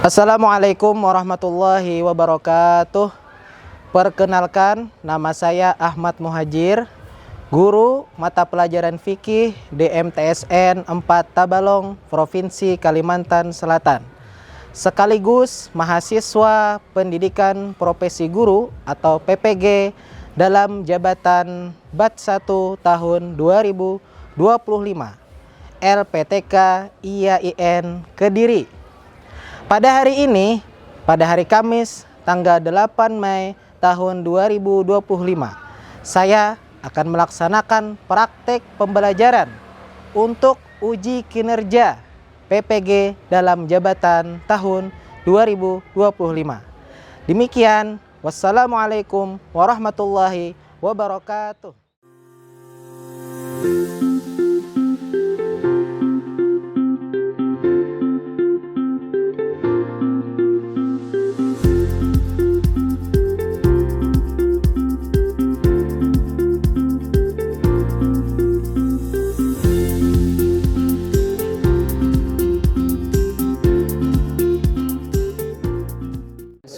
Assalamualaikum warahmatullahi wabarakatuh. Perkenalkan, nama saya Ahmad Muhajir, guru mata pelajaran fikih DMTSN 4 Tabalong, Provinsi Kalimantan Selatan. Sekaligus mahasiswa pendidikan profesi guru atau PPG dalam jabatan BAT 1 tahun 2025 LPTK IAIN Kediri. Pada hari ini, pada hari Kamis tanggal 8 Mei tahun 2025, saya akan melaksanakan praktek pembelajaran untuk uji kinerja PPG dalam jabatan tahun 2025. Demikian, wassalamualaikum warahmatullahi wabarakatuh.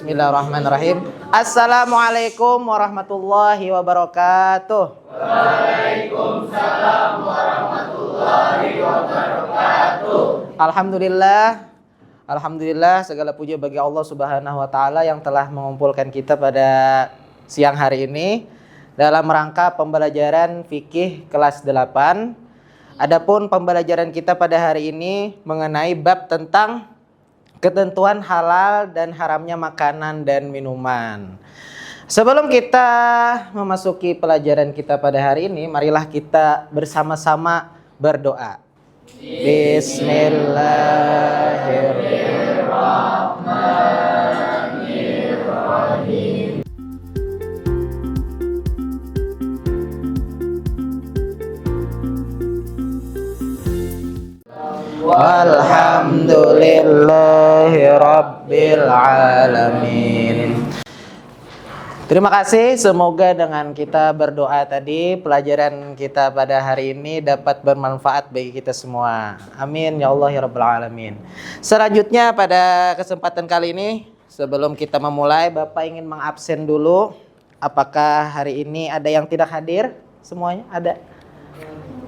Bismillahirrahmanirrahim. Assalamualaikum warahmatullahi wabarakatuh. Waalaikumsalam warahmatullahi wabarakatuh. Alhamdulillah segala puji bagi Allah Subhanahu wa taala yang telah mengumpulkan kita pada siang hari ini dalam rangka pembelajaran fikih kelas 8. Adapun pembelajaran kita pada hari ini mengenai bab tentang ketentuan halal dan haramnya makanan dan minuman. Sebelum kita memasuki pelajaran kita pada hari ini, marilah kita bersama-sama berdoa. Bismillahirrahmanirrahim. Walhamdulillahi rabbil alamin. Terima kasih, semoga dengan kita berdoa tadi pelajaran kita pada hari ini dapat bermanfaat bagi kita semua. Amin ya Allah ya rabbal alamin. Selanjutnya pada kesempatan kali ini, sebelum kita memulai, Bapak ingin mengabsen dulu. Apakah hari ini ada yang tidak hadir? Semuanya ada?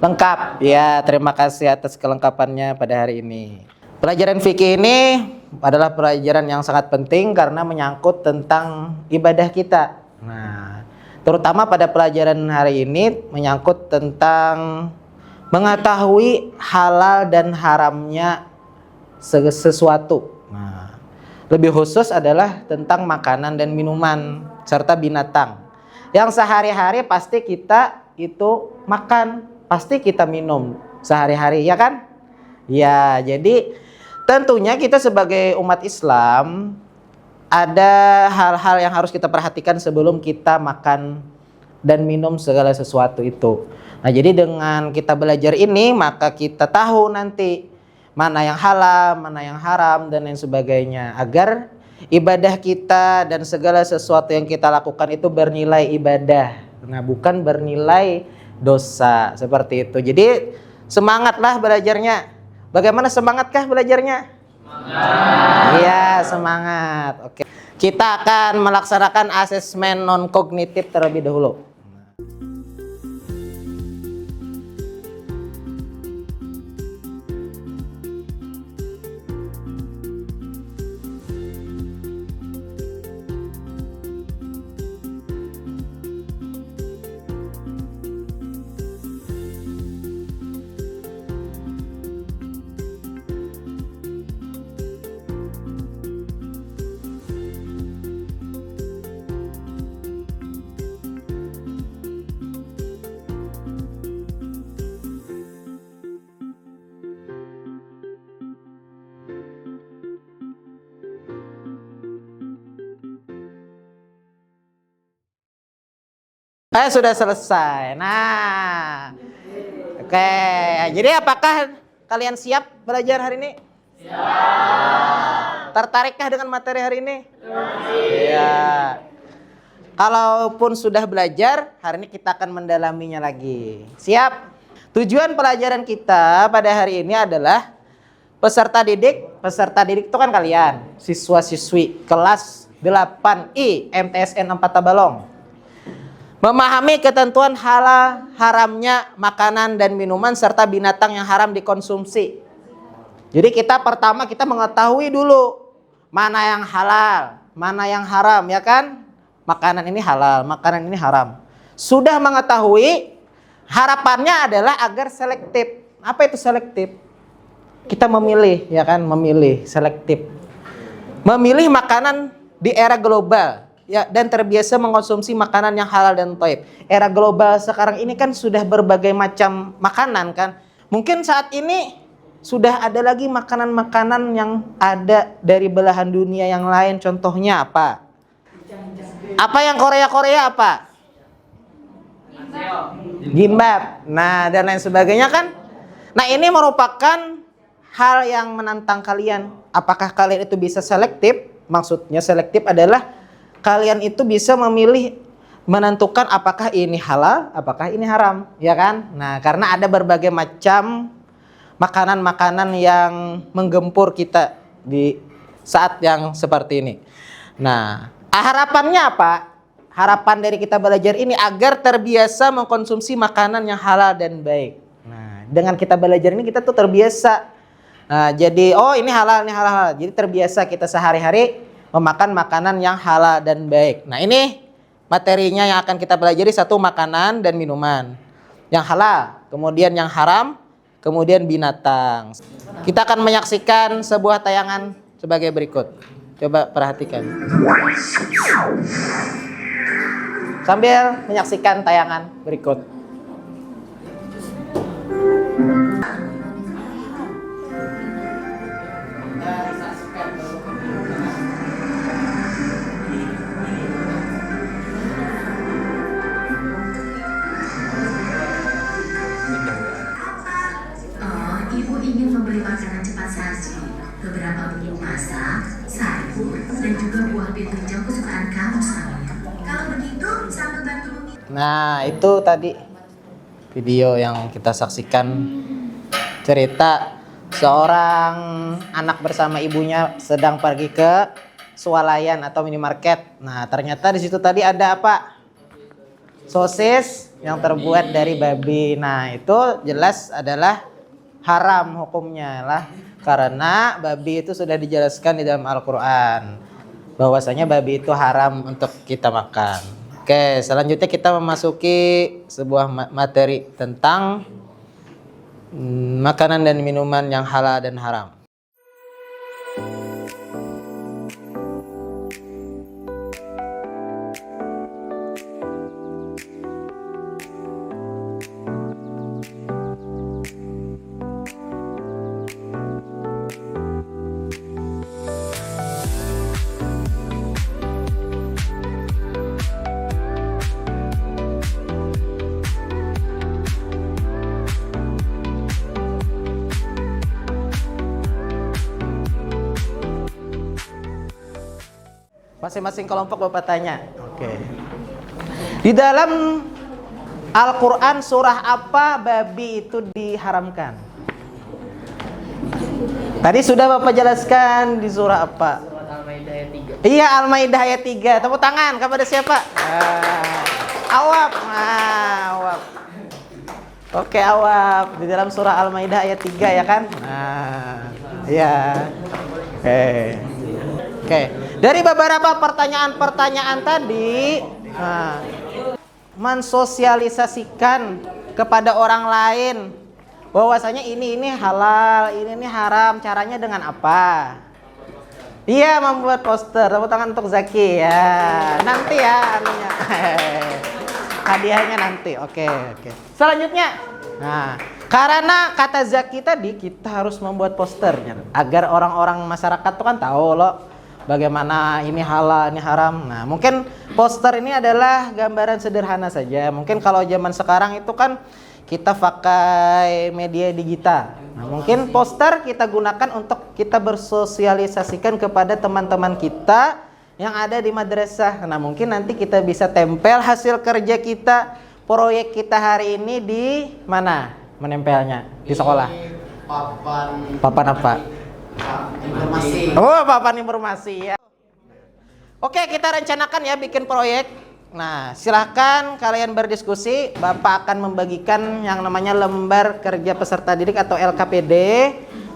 Lengkap ya, terima kasih atas kelengkapannya pada hari ini. Pelajaran fikih ini adalah pelajaran yang sangat penting karena menyangkut tentang ibadah kita. Nah, terutama pada pelajaran hari ini menyangkut tentang mengetahui halal dan haramnya sesuatu. Nah, lebih khusus adalah tentang makanan dan minuman serta binatang yang sehari-hari pasti kita itu makan, pasti kita minum sehari-hari, ya kan? Ya, jadi tentunya kita sebagai umat Islam ada hal-hal yang harus kita perhatikan sebelum kita makan dan minum segala sesuatu itu. Nah, jadi dengan kita belajar ini, maka kita tahu nanti mana yang halal, mana yang haram, dan lain sebagainya, agar ibadah kita dan segala sesuatu yang kita lakukan itu bernilai ibadah. Nah, bukan bernilai dosa, seperti itu. Jadi semangatlah belajarnya. Bagaimana semangatkah belajarnya? Semangat. Iya, semangat. Oke. Kita akan melaksanakan asesmen non kognitif terlebih dahulu. Sudah selesai. Nah, oke. Jadi apakah kalian siap belajar hari ini? Siap. Tertarikkah dengan materi hari ini? Iya. Kalaupun sudah belajar, hari ini kita akan mendalaminya lagi. Siap? Tujuan pelajaran kita pada hari ini adalah Peserta didik itu kan kalian, siswa-siswi kelas 8I MTSN 4 Tabalong. Memahami ketentuan halal haramnya makanan dan minuman serta binatang yang haram dikonsumsi. Jadi pertama kita mengetahui dulu mana yang halal, mana yang haram, ya kan? Makanan ini halal, makanan ini haram. Sudah mengetahui, harapannya adalah agar selektif. Apa itu selektif? Kita memilih, ya kan? Memilih, selektif. Memilih makanan di era global, ya, dan terbiasa mengkonsumsi makanan yang halal dan thayyib. Era global sekarang ini kan sudah berbagai macam makanan kan. Mungkin saat ini sudah ada lagi makanan-makanan yang ada dari belahan dunia yang lain. Contohnya apa? Apa yang Korea-Korea apa? Gimbap. Nah, dan lain sebagainya kan. Nah, ini merupakan hal yang menantang kalian. Apakah kalian itu bisa selektif? Maksudnya selektif adalah kalian itu bisa memilih, menentukan apakah ini halal, apakah ini haram, ya kan? Nah, karena ada berbagai macam makanan-makanan yang menggempur kita di saat yang seperti ini. Nah, harapannya apa? Harapan dari kita belajar ini agar terbiasa mengkonsumsi makanan yang halal dan baik. Nah, dengan kita belajar ini kita tuh terbiasa. Nah, jadi ini halal, ini halal. Jadi terbiasa kita sehari-hari memakan makanan yang halal dan baik. Nah, ini materinya yang akan kita pelajari, satu makanan dan minuman yang halal, kemudian yang haram, kemudian binatang. Kita akan menyaksikan sebuah tayangan sebagai berikut. Coba perhatikan. Sambil menyaksikan tayangan berikut. Ibu ingin membeli makanan cepat saji, beberapa bumbu masak, sayur, dan juga buah pit hijau kesukaan kamu sayang. Kalau begitu, sambal bantu memilih. Nah, itu tadi video yang kita saksikan, cerita seorang anak bersama ibunya sedang pergi ke swalayan atau minimarket. Nah, ternyata di situ tadi ada apa? Sosis yang terbuat dari babi. Nah, itu jelas adalah haram hukumnya lah, karena babi itu sudah dijelaskan di dalam Al-Quran bahwasanya babi itu haram untuk kita makan. Oke, selanjutnya kita memasuki sebuah materi tentang makanan dan minuman yang halal dan haram. Masing-masing kelompok Bapak tanya. Oke. Di dalam Al-Quran surah apa babi itu diharamkan? Tadi sudah Bapak jelaskan di surah apa? Al-Maidah ayat 3. Iya, Al-Maidah ayat 3. Tepuk tangan kepada siapa? Awab. Awab. Oke, Awab. Di dalam surah Al-Maidah ayat 3 ya kan? Iya. Oke. Dari beberapa pertanyaan-pertanyaan tadi, mensosialisasikan kepada orang lain bahwasanya ini halal, ini haram, caranya dengan apa? Iya, membuat poster. Tepuk tangan untuk Zaki ya. Nanti ya anunya. Hadiahnya nanti. Oke. Selanjutnya. Nah, karena kata Zaki tadi kita harus membuat posternya agar orang-orang masyarakat tuh kan tahu loh bagaimana ini halal, ini haram. Nah, mungkin poster ini adalah gambaran sederhana saja. Mungkin kalau zaman sekarang itu kan kita pakai media digital. Nah, mungkin poster kita gunakan untuk kita bersosialisasikan kepada teman-teman kita yang ada di madrasah. Nah, mungkin nanti kita bisa tempel hasil kerja kita, proyek kita hari ini di mana menempelnya? Di sekolah. Papan apa? Informasi. Oh, papan informasi ya. Oke, kita rencanakan ya bikin proyek. Nah, silahkan kalian berdiskusi. Bapak akan membagikan yang namanya lembar kerja peserta didik atau LKPD.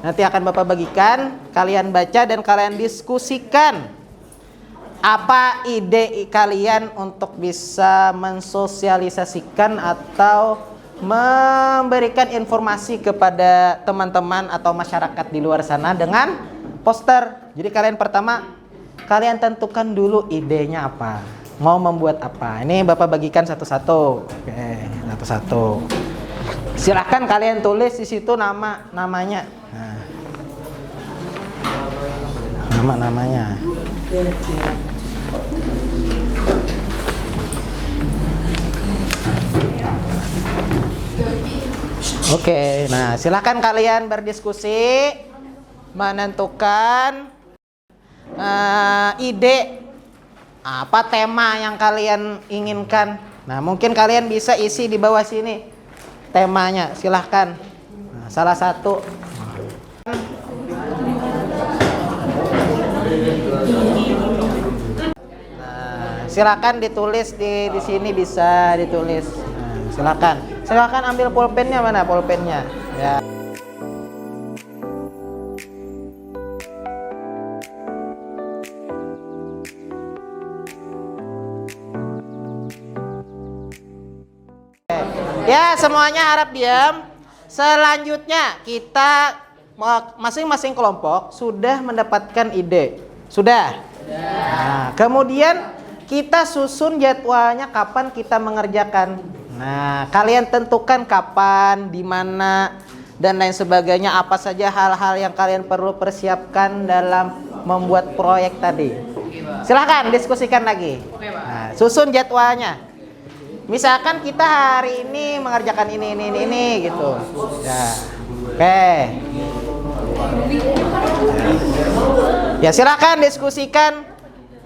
Nanti akan Bapak bagikan, kalian baca dan kalian diskusikan. Apa ide kalian untuk bisa mensosialisasikan atau memberikan informasi kepada teman-teman atau masyarakat di luar sana dengan poster. Jadi kalian pertama, kalian tentukan dulu idenya apa, mau membuat apa. Ini Bapak bagikan satu-satu. Oke, satu-satu. Silahkan kalian tulis di situ namanya. Nah, nama-namanya. Oke, nah silahkan kalian berdiskusi, menentukan ide apa tema yang kalian inginkan. Nah, mungkin kalian bisa isi di bawah sini temanya, silahkan. Nah, salah satu. Nah, silakan ditulis di sini, bisa ditulis. Nah, silakan ambil pulpennya, mana pulpennya ya. Ya, semuanya harap diam. Selanjutnya kita masing-masing kelompok sudah mendapatkan ide. Sudah? Nah, kemudian kita susun jadwalnya kapan kita mengerjakan. Nah, kalian tentukan kapan, di mana, dan lain sebagainya. Apa saja hal-hal yang kalian perlu persiapkan dalam membuat proyek tadi. Silahkan diskusikan lagi. Nah, susun jadwalnya. Misalkan kita hari ini mengerjakan ini gitu. Ya. Oke. Ya, silakan diskusikan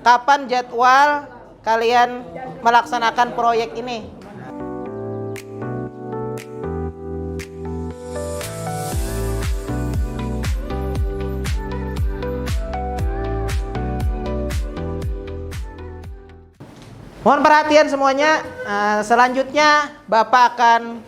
kapan jadwal kalian melaksanakan proyek ini. Mohon perhatian semuanya. Selanjutnya Bapak akan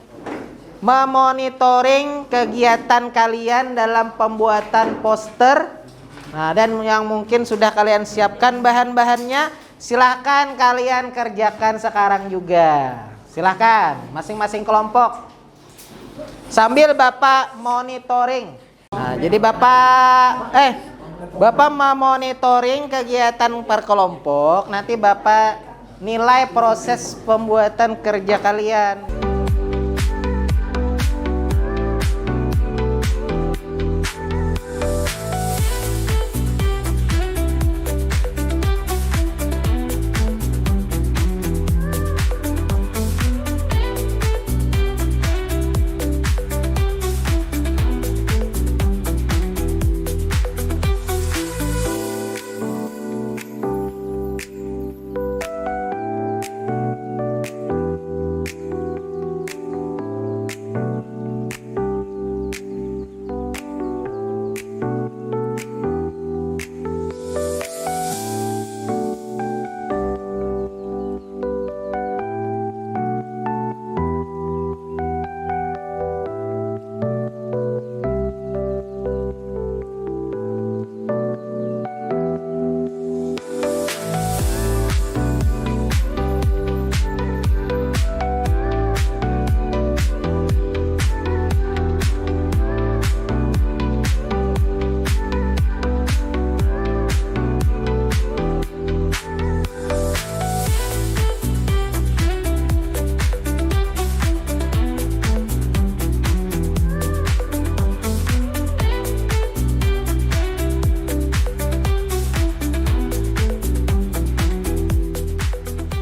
memonitoring kegiatan kalian dalam pembuatan poster. Nah, dan yang mungkin sudah kalian siapkan bahan-bahannya, silahkan kalian kerjakan sekarang juga. Silahkan masing-masing kelompok sambil Bapak monitoring. Nah, jadi Bapak memonitoring kegiatan per kelompok. Nanti Bapak nilai proses pembuatan kerja kalian.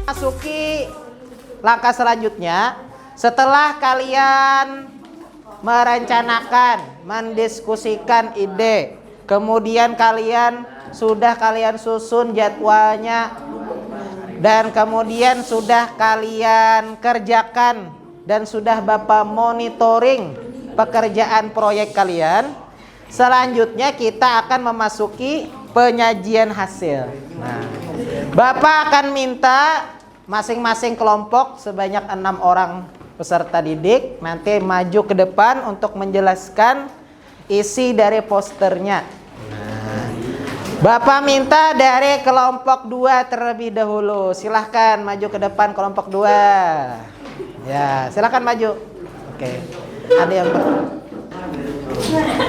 Masuki langkah selanjutnya. Setelah kalian merencanakan, mendiskusikan ide, kemudian kalian susun jadwalnya, dan kemudian sudah kalian kerjakan dan sudah Bapak monitoring pekerjaan proyek kalian. Selanjutnya kita akan memasuki penyajian hasil. Nah, Bapak akan minta masing-masing kelompok sebanyak 6 orang peserta didik nanti maju ke depan untuk menjelaskan isi dari posternya. Nah, Bapak minta dari kelompok 2 terlebih dahulu. Silahkan maju ke depan kelompok 2. Ya, silahkan maju. Oke. Ada yang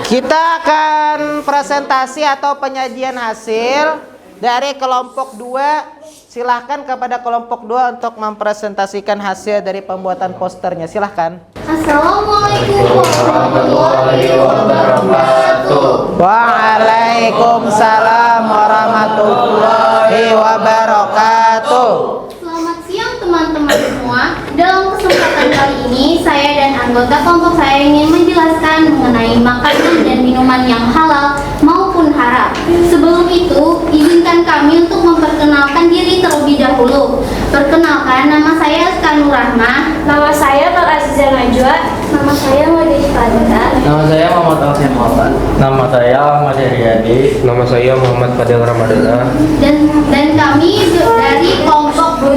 Kita akan presentasi atau penyajian hasil dari kelompok 2. Silahkan kepada kelompok 2 untuk mempresentasikan hasil dari pembuatan posternya. Silahkan. Assalamualaikum warahmatullahi wabarakatuh. Waalaikumsalam warahmatullahi wabarakatuh. Selamat siang teman-teman semua. Dalam kesempatan kali ini saya dan anggota kelompok saya ingin menjelaskan mengenai makanan dan minuman yang halal maupun haram. Sebelum itu, izinkan kami untuk memperkenalkan diri terlebih dahulu. Perkenalkan, nama saya Askanur Rahmah. Nama saya Nur Aziza Najwa. Nama saya Madi Fadila. Nama saya Muhammad Alfian Muhammad. Nama saya Ahmad Heriadi. Nama saya Muhammad Fadil Ramadana. Dan kami dari kelompok 2.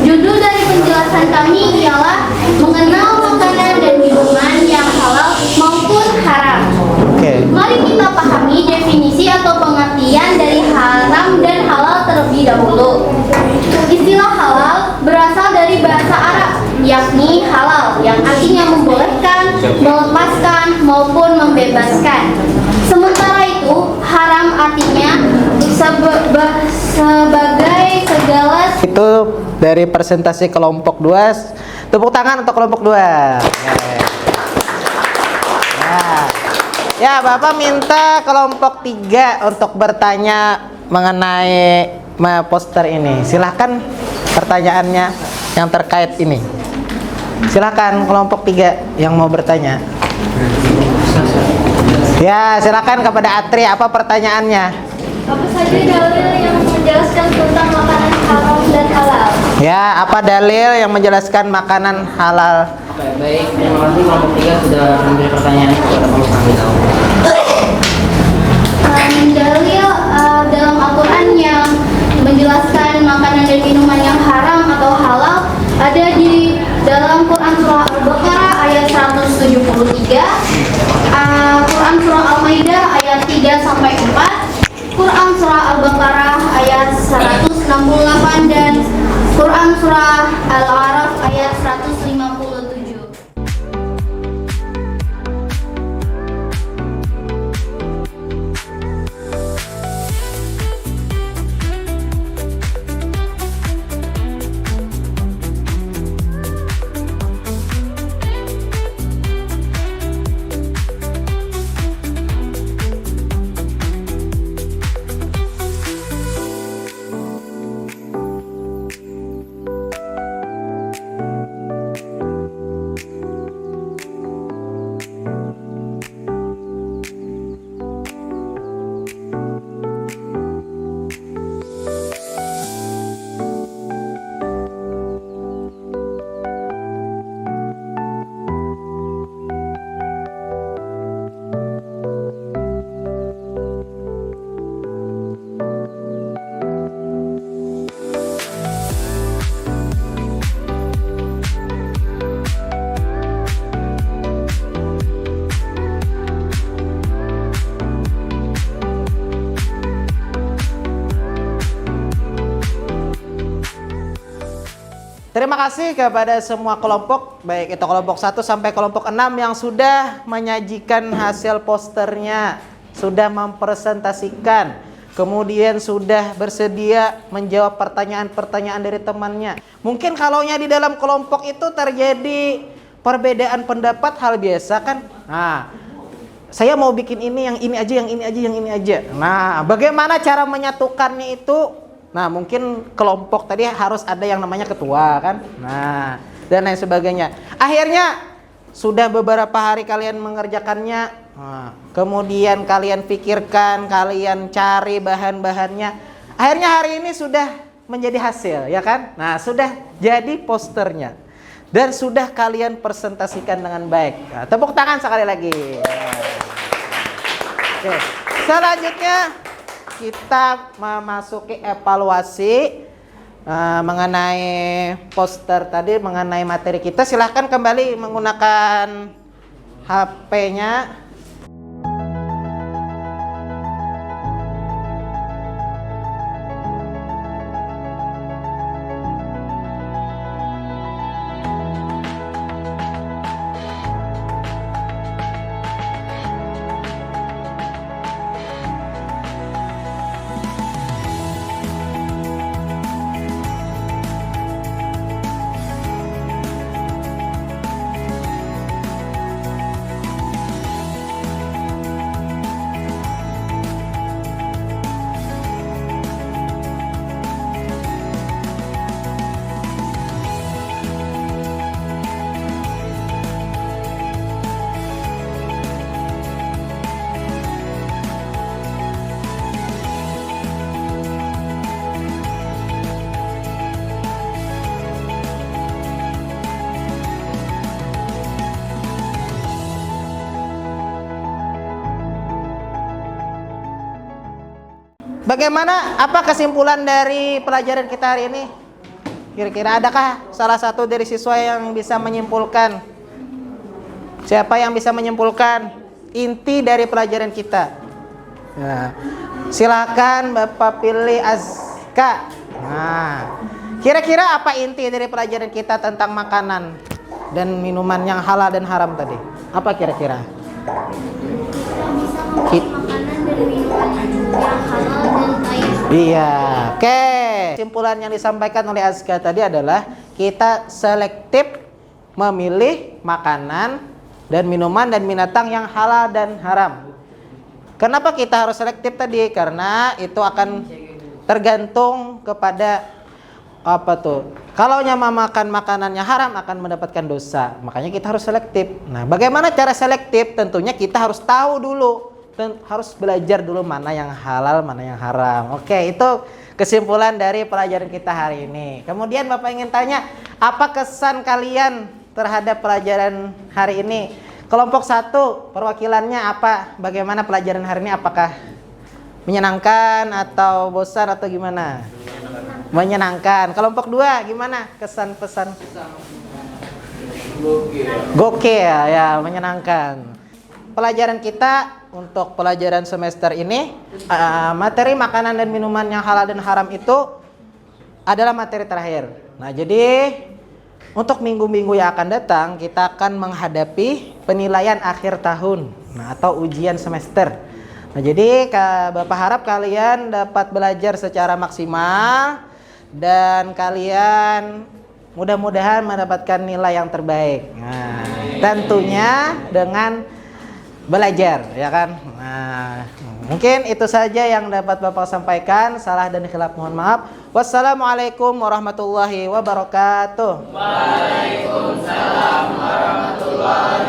Judul dari penjelasan kami ialah mengenal makanan dan minuman yang halal maupun haram. Oke. Mari kita pahami definisi atau pengertian dari haram dan halal terlebih dahulu. Istilah halal berasal dari bahasa Arab, yakni halal yang artinya membolehkan, melepaskan maupun membebaskan. Sementara itu, haram artinya sebagai segala. Itu dari presentasi kelompok 2. Tepuk tangan untuk kelompok 2. Ya, Bapak minta kelompok 3 untuk bertanya mengenai poster ini. Silahkan pertanyaannya yang terkait ini. Silahkan kelompok 3 yang mau bertanya. Ya, silahkan kepada Atri, apa pertanyaannya? Apa saja dalil yang menjelaskan tentang makanan haram dan halal? Ya, apa dalil yang menjelaskan makanan halal? Oke, baik. Terima kasih kelompok 3 sudah memberi pertanyaan kepada kelompok kami tahu. Dalil dalam Al-Quran yang menjelaskan makanan dan minuman yang haram atau halal ada di dalam Quran Surah Al-Baqarah ayat 173, Quran Surah Al-Maidah ayat 3-4, Quran Surah Al-Baqarah ayat 168 dan Quran Surah Al-A'raf ayat 157. Terima kasih kepada semua kelompok, baik itu kelompok 1 sampai kelompok 6 yang sudah menyajikan hasil posternya, sudah mempresentasikan, kemudian sudah bersedia menjawab pertanyaan-pertanyaan dari temannya. Mungkin kalaunya di dalam kelompok itu terjadi perbedaan pendapat, hal biasa kan? Nah, saya mau bikin ini, yang ini aja, yang ini aja, yang ini aja. Nah, bagaimana cara menyatukannya itu? Nah, mungkin kelompok tadi harus ada yang namanya ketua kan? Nah, dan lain sebagainya. Akhirnya sudah beberapa hari kalian mengerjakannya. Nah, kemudian kalian pikirkan, kalian cari bahan-bahannya. Akhirnya hari ini sudah menjadi hasil, ya kan? Nah, sudah jadi posternya. dan sudah kalian presentasikan dengan baik. Nah, tepuk tangan sekali lagi. Oke, selanjutnya kita memasuki evaluasi mengenai poster tadi, mengenai materi kita. Silahkan kembali menggunakan HP-nya. Bagaimana? Apa kesimpulan dari pelajaran kita hari ini? Kira-kira adakah salah satu dari siswa yang bisa menyimpulkan? Siapa yang bisa menyimpulkan inti dari pelajaran kita? Nah, silakan Bapak pilih Azka. Nah, kira-kira apa inti dari pelajaran kita tentang makanan dan minuman yang halal dan haram tadi? Apa kira-kira? Makanan dan minuman yang halal dan baik. Iya, oke. Kesimpulan yang disampaikan oleh Azka tadi adalah kita selektif memilih makanan dan minuman dan binatang yang halal dan haram. Kenapa kita harus selektif tadi? Karena itu akan tergantung kepada apa tuh? Kalau makan makanannya haram akan mendapatkan dosa. Makanya kita harus selektif. Nah, bagaimana cara selektif? Tentunya kita harus tahu dulu. Harus belajar dulu mana yang halal, mana yang haram. Oke, itu kesimpulan dari pelajaran kita hari ini. Kemudian Bapak ingin tanya, apa kesan kalian terhadap pelajaran hari ini? Kelompok 1, perwakilannya apa? Bagaimana pelajaran hari ini? Apakah menyenangkan atau bosan atau gimana? Menyenangkan. Kelompok 2 gimana? Kesan pesan? Gokil ya, menyenangkan. Pelajaran kita untuk pelajaran semester ini, materi makanan dan minuman yang halal dan haram itu adalah materi terakhir. Nah, jadi untuk minggu-minggu yang akan datang kita akan menghadapi penilaian akhir tahun, atau ujian semester. Nah, jadi Bapak harap kalian dapat belajar secara maksimal dan kalian mudah-mudahan mendapatkan nilai yang terbaik. Nah, tentunya dengan belajar, ya kan? Nah, mungkin itu saja yang dapat Bapak sampaikan. Salah dan khilaf mohon maaf. Wassalamualaikum warahmatullahi wabarakatuh. Waalaikumsalam warahmatullahi